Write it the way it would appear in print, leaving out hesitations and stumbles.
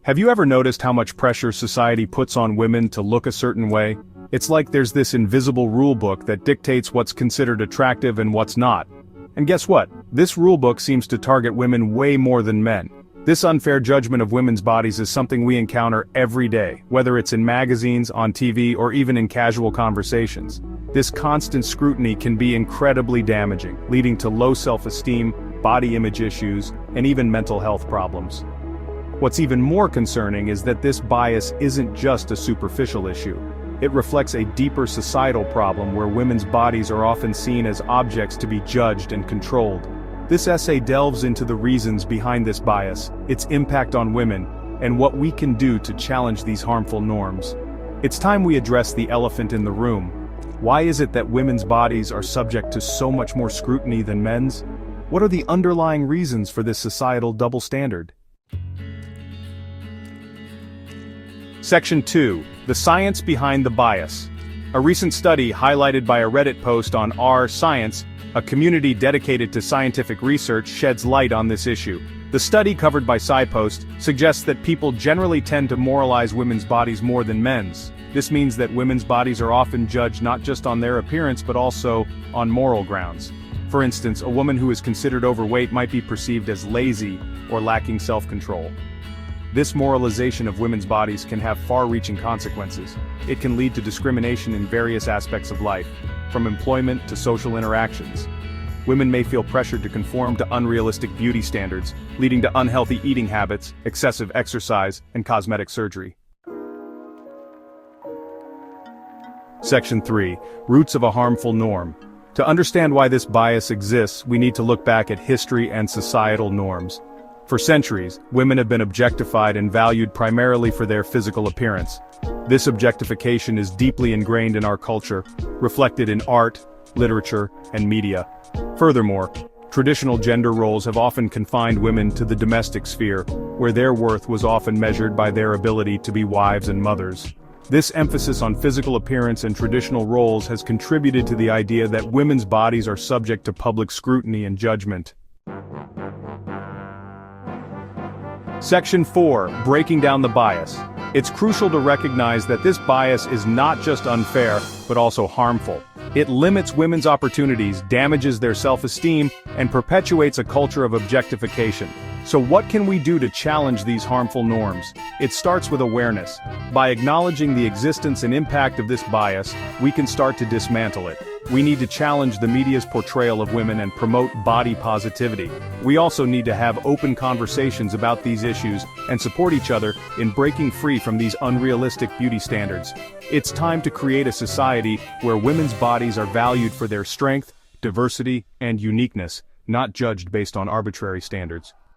Have you ever noticed how much pressure society puts on women to look a certain way? It's like there's this invisible rule book that dictates what's considered attractive and what's not. And guess what? This rule book seems to target women way more than men. This unfair judgment of women's bodies is something we encounter every day, whether it's in magazines, on TV, or even in casual conversations. This constant scrutiny can be incredibly damaging, leading to low self-esteem, body image issues, and even mental health problems. What's even more concerning is that this bias isn't just a superficial issue. It reflects a deeper societal problem where women's bodies are often seen as objects to be judged and controlled. This essay delves into the reasons behind this bias, its impact on women, and what we can do to challenge these harmful norms. It's time we address the elephant in the room. Why is it that women's bodies are subject to so much more scrutiny than men's? What are the underlying reasons for this societal double standard? Section 2. The Science Behind the Bias. A recent study highlighted by a Reddit post on r/Science, a community dedicated to scientific research, sheds light on this issue. The study covered by SciPost suggests that people generally tend to moralize women's bodies more than men's. This means that women's bodies are often judged not just on their appearance but also on moral grounds. For instance, a woman who is considered overweight might be perceived as lazy or lacking self-control. This moralization of women's bodies can have far-reaching consequences. It can lead to discrimination in various aspects of life, from employment to social interactions. Women may feel pressured to conform to unrealistic beauty standards, leading to unhealthy eating habits, excessive exercise, and cosmetic surgery. Section 3. Roots of a harmful norm. To understand why this bias exists, we need to look back at history and societal norms. For centuries, women have been objectified and valued primarily for their physical appearance. This objectification is deeply ingrained in our culture, reflected in art, literature, and media. Furthermore, traditional gender roles have often confined women to the domestic sphere, where their worth was often measured by their ability to be wives and mothers. This emphasis on physical appearance and traditional roles has contributed to the idea that women's bodies are subject to public scrutiny and judgment. Section 4. Breaking down the bias. It's crucial to recognize that this bias is not just unfair, but also harmful. It limits women's opportunities, damages their self-esteem, and perpetuates a culture of objectification. So what can we do to challenge these harmful norms? It starts with awareness. By acknowledging the existence and impact of this bias, we can start to dismantle it. We need to challenge the media's portrayal of women and promote body positivity. We also need to have open conversations about these issues and support each other in breaking free from these unrealistic beauty standards. It's time to create a society where women's bodies are valued for their strength, diversity, and uniqueness, not judged based on arbitrary standards.